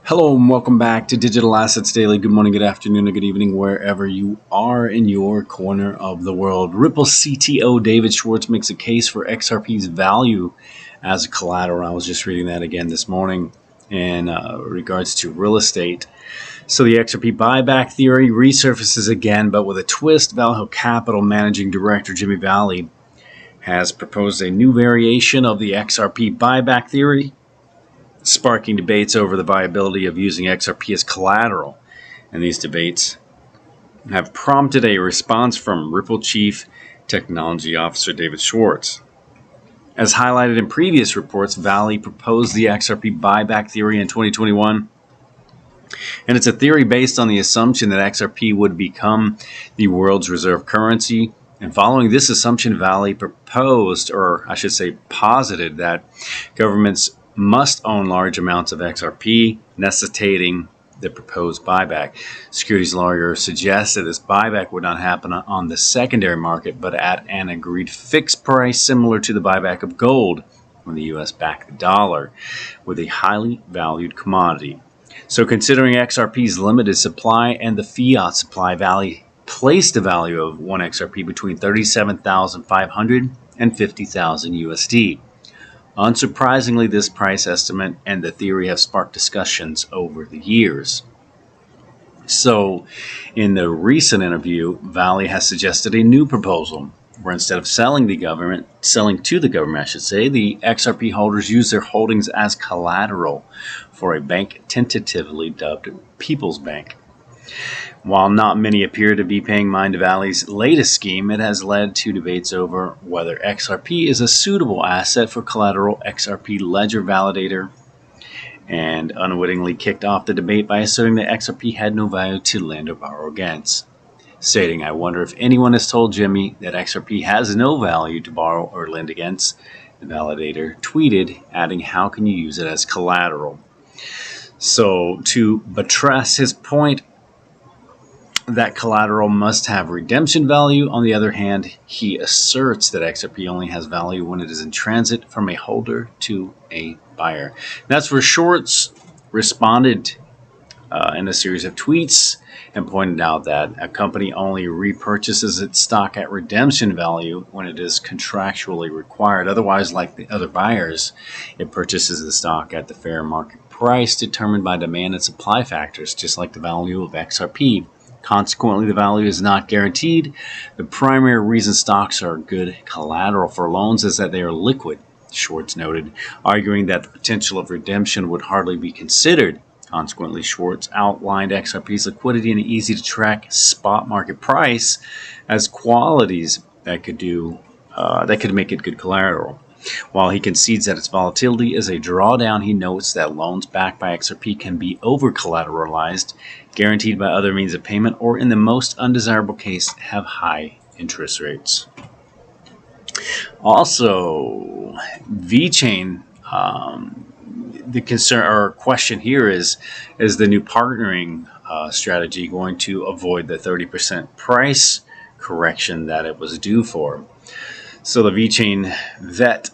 Hello and welcome back to Digital Assets Daily. Good morning, good afternoon, or good evening, wherever you are in your corner of the world. Ripple CTO David Schwartz makes a case for XRP's value as a collateral. I was just reading that again this morning in regards to real estate. So the XRP buyback theory resurfaces again, but with a twist. Vechain Capital Managing Director Jimmy Valley has proposed a new variation of the XRP buyback theory, sparking debates over the viability of using XRP as collateral. And these debates have prompted a response from Ripple Chief Technology Officer David Schwartz. As highlighted in previous reports, Valley proposed the XRP buyback theory in 2021. And it's a theory based on the assumption that XRP would become the world's reserve currency. And following this assumption, Valley proposed, or I should say posited, that governments must own large amounts of XRP, necessitating the proposed buyback. Securities lawyer suggested this buyback would not happen on the secondary market, but at an agreed fixed price similar to the buyback of gold when the U.S. backed the dollar with a highly valued commodity. So considering XRP's limited supply and the fiat supply, Valley placed a value of one XRP between 37,500 and 50,000 USD. Unsurprisingly, this price estimate and the theory have sparked discussions over the years. So, in the recent interview, Valley has suggested a new proposal where instead of selling to the government, the XRP holders use their holdings as collateral for a bank tentatively dubbed People's Bank. While not many appear to be paying mind to Valley's latest scheme, it has led to debates over whether XRP is a suitable asset for collateral. XRP Ledger Validator and unwittingly kicked off the debate by asserting that XRP had no value to lend or borrow against, stating, "I wonder if anyone has told Jimmy that XRP has no value to borrow or lend against." The validator tweeted, adding, "How can you use it as collateral?" So to buttress his point that collateral must have redemption value, on the other hand, he asserts that XRP only has value when it is in transit from a holder to a buyer. That's where Schwartz responded in a series of tweets and pointed out that a company only repurchases its stock at redemption value when it is contractually required. Otherwise, like the other buyers, it purchases the stock at the fair market price determined by demand and supply factors, just like the value of XRP. Consequently, the value is not guaranteed. The primary reason stocks are good collateral for loans is that they are liquid, Schwartz noted, arguing that the potential of redemption would hardly be considered. Consequently, Schwartz outlined XRP's liquidity and easy-to-track spot market price as qualities that could make it good collateral. While he concedes that its volatility is a drawdown, he notes that loans backed by XRP can be over-collateralized, guaranteed by other means of payment, or in the most undesirable case, have high interest rates. Also, Vechain, the concern or question here is the new partnering strategy going to avoid the 30% price correction that it was due for? So the Vechain VET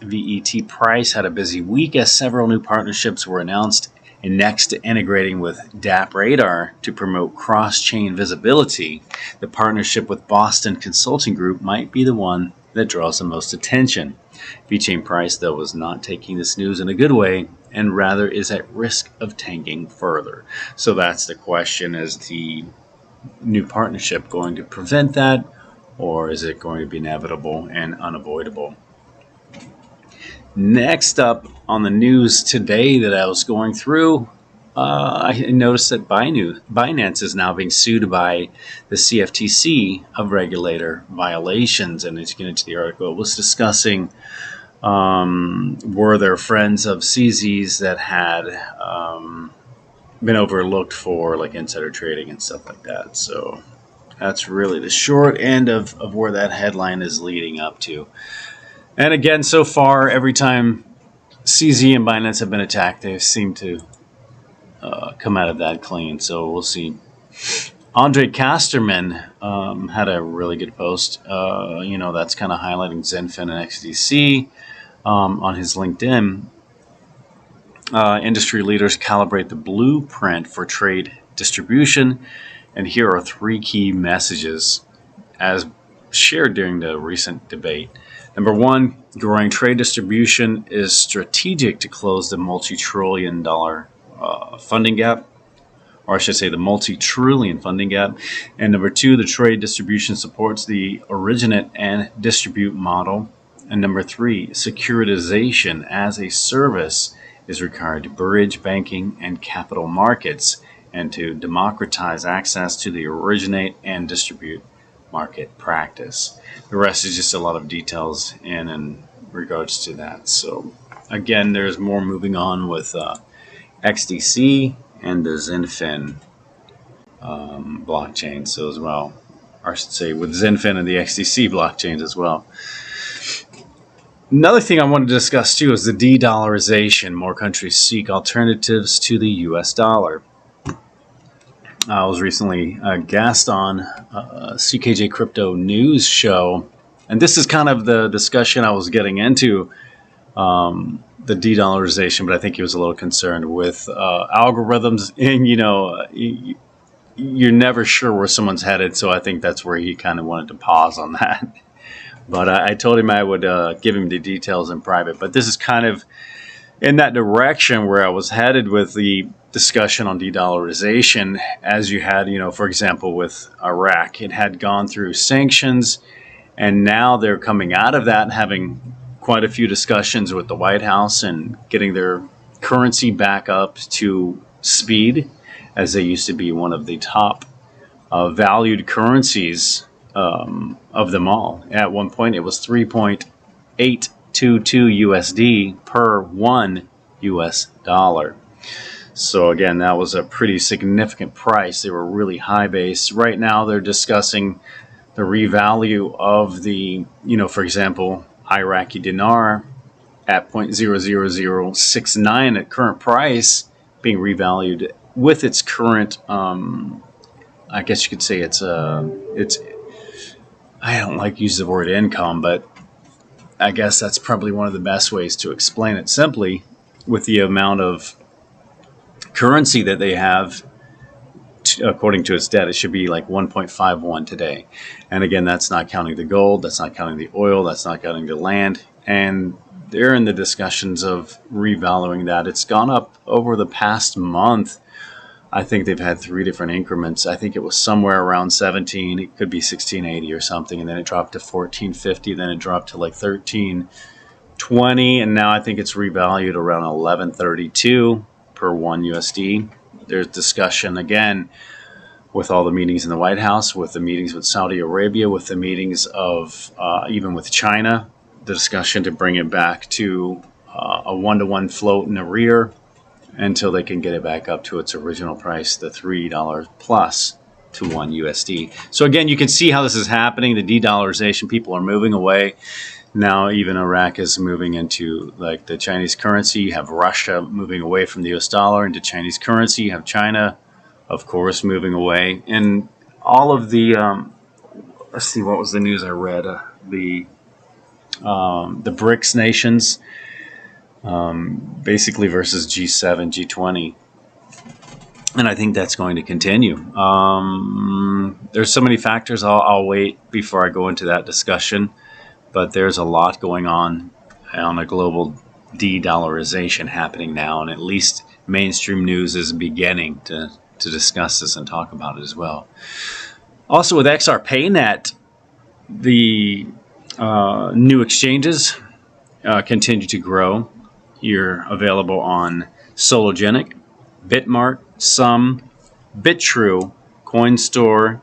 price had a busy week as several new partnerships were announced, and next to integrating with DApp Radar to promote cross-chain visibility, the partnership with Boston Consulting Group might be the one that draws the most attention. Vechain price, though, was not taking this news in a good way and rather is at risk of tanking further. So that's the question: is the new partnership going to prevent that, or is it going to be inevitable and unavoidable? Next up on the news today that I was going through, I noticed that Binance is now being sued by the CFTC of regulator violations. And as you get into the article, it was discussing were there friends of CZ's that had been overlooked for like insider trading and stuff like that. So that's really the short end of where that headline is leading up to. And again, so far, every time CZ and Binance have been attacked, they seem to come out of that clean. So we'll see. Andre Casterman had a really good post. That's kind of highlighting Zenfin and XDC on his LinkedIn. industry leaders calibrate the blueprint for trade distribution. And here are 3 key messages as shared during the recent debate. Number 1, growing trade distribution is strategic to close the multi-trillion-dollar funding gap, or I should say the multi-trillion funding gap. And number 2, the trade distribution supports the originate and distribute model. And number 3, securitization as a service is required to bridge banking and capital markets and to democratize access to the originate and distribute market practice. The rest is just a lot of details in regards to that. So again, there's more moving on with XDC and the XinFin blockchain, so as well, or I should say with XinFin and the XDC blockchains as well. Another thing I wanted to discuss too is the de-dollarization. More countries seek alternatives to the US dollar. I was recently a guest on a CKJ Crypto News show, and this is kind of the discussion I was getting into, the de-dollarization, but I think he was a little concerned with algorithms, and you're never sure where someone's headed, so I think that's where he kind of wanted to pause on that. But I told him I would give him the details in private. But this is kind of in that direction where I was headed with the discussion on de-dollarization, as you had, for example, with Iraq. It had gone through sanctions, and now they're coming out of that, having quite a few discussions with the White House and getting their currency back up to speed, as they used to be one of the top valued currencies of them all. At one point, it was 3.822 USD per 1 US dollar. So again, that was a pretty significant price. They were really high base. Right now, they're discussing the revalue of the, for example, Iraqi dinar at 0.00069 at current price, being revalued with its current, I guess you could say it's I don't like to use the word income, but I guess that's probably one of the best ways to explain it simply, with the amount of currency that they have. According to its debt, it should be like 1.51 today. And again, that's not counting the gold, that's not counting the oil, that's not counting the land. And they're in the discussions of revaluing that. It's gone up over the past month. I think they've had 3 different increments. I think it was somewhere around 17. It could be 1680 or something. And then it dropped to 1450. Then it dropped to like 1320. And now I think it's revalued around 1132 per 1 USD. There's discussion again with all the meetings in the White House, with the meetings with Saudi Arabia, with the meetings of even with China, the discussion to bring it back to a 1-to-1 float in the rear until they can get it back up to its original price, the $3 plus to 1 USD. So again, you can see how this is happening. The de-dollarization, people are moving away. Now even Iraq is moving into like the Chinese currency. You have Russia moving away from the US dollar into Chinese currency. You have China, of course, moving away. And all of the, let's see, what was the news I read? The BRICS nations, basically versus G7, G20. And I think that's going to continue. There's so many factors. I'll wait before I go into that discussion. But there's a lot going on a global de-dollarization happening now, and at least mainstream news is beginning to discuss this and talk about it as well. Also with XRPayNet, the new exchanges continue to grow. You're available on Sologenic, Bitmart, Sum, BitTrue, CoinStore,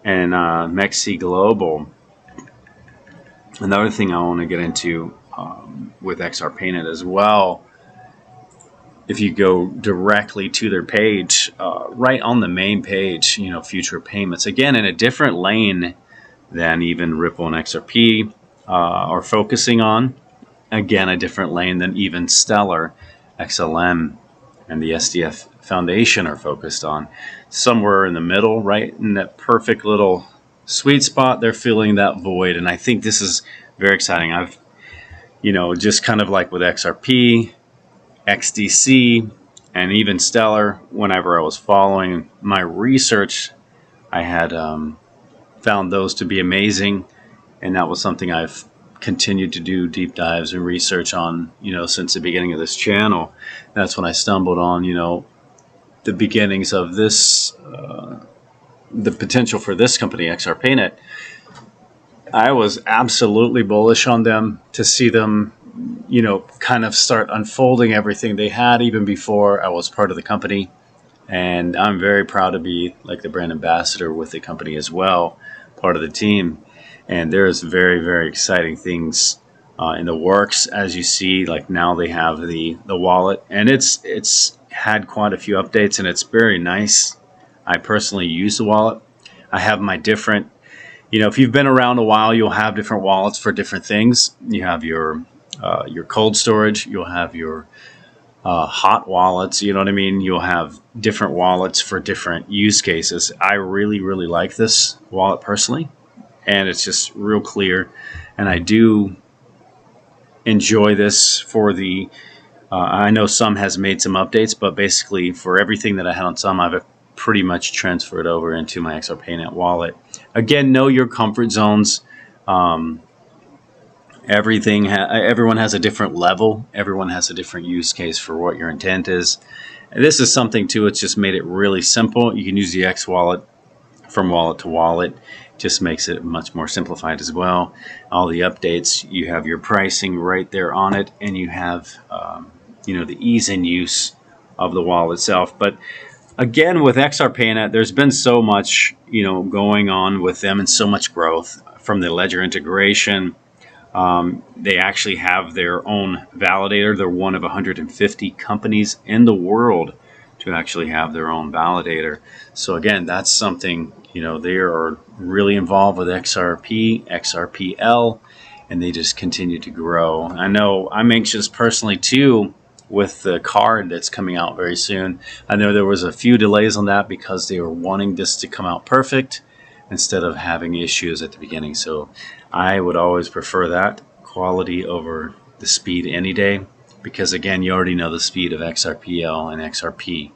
and Mexi Global. Another thing I want to get into with XRPayNet as well, if you go directly to their page, right on the main page, future payments, again, in a different lane than even Ripple and XRP are focusing on. Again, a different lane than even Stellar, XLM, and the SDF Foundation are focused on. Somewhere in the middle, right in that perfect little sweet spot, they're filling that void. And I think this is very exciting. I've, just kind of like with XRP, XDC, and even Stellar. Whenever I was following my research, I had found those to be amazing, and that was something I've continued to do deep dives and research on, since the beginning of this channel. That's when I stumbled on, the beginnings of this, the potential for this company, XRPayNet. I was absolutely bullish on them to see them, kind of start unfolding everything they had even before I was part of the company. And I'm very proud to be like the brand ambassador with the company as well, part of the team. And there's very, very exciting things in the works. As you see, like now they have the wallet, and it's had quite a few updates, and it's very nice. I personally use the wallet. I have my different, if you've been around a while, you'll have different wallets for different things. You have your cold storage. You'll have your hot wallets. You know what I mean? You'll have different wallets for different use cases. I really, really like this wallet personally, and it's just real clear. And I do enjoy this for the, I know some has made some updates, but basically for everything that I had on some, I've pretty much transferred over into my XRPayNet wallet. Again, know your comfort zones. Everyone has a different level. Everyone has a different use case for what your intent is. And this is something too. It's just made it really simple. You can use the X wallet from wallet to wallet. Just makes it much more simplified as well. All the updates, you have your pricing right there on it, and you have the ease in use of the wallet itself. But again, with XRPayNet, there's been so much going on with them, and so much growth from the ledger integration. They actually have their own validator. They're one of 150 companies in the world to actually have their own validator. So again, that's something, they are really involved with XRP, XRPL, and they just continue to grow. I know I'm anxious personally too with the card that's coming out very soon. I know there was a few delays on that because they were wanting this to come out perfect instead of having issues at the beginning. So I would always prefer that quality over the speed any day, because again, you already know the speed of XRPL and XRP.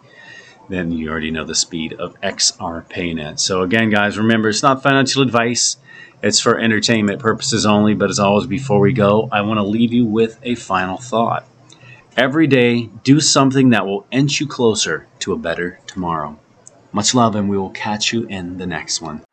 Then you already know the speed of XRPayNet. So again, guys, remember, it's not financial advice. It's for entertainment purposes only. But as always, before we go, I want to leave you with a final thought. Every day, do something that will inch you closer to a better tomorrow. Much love, and we will catch you in the next one.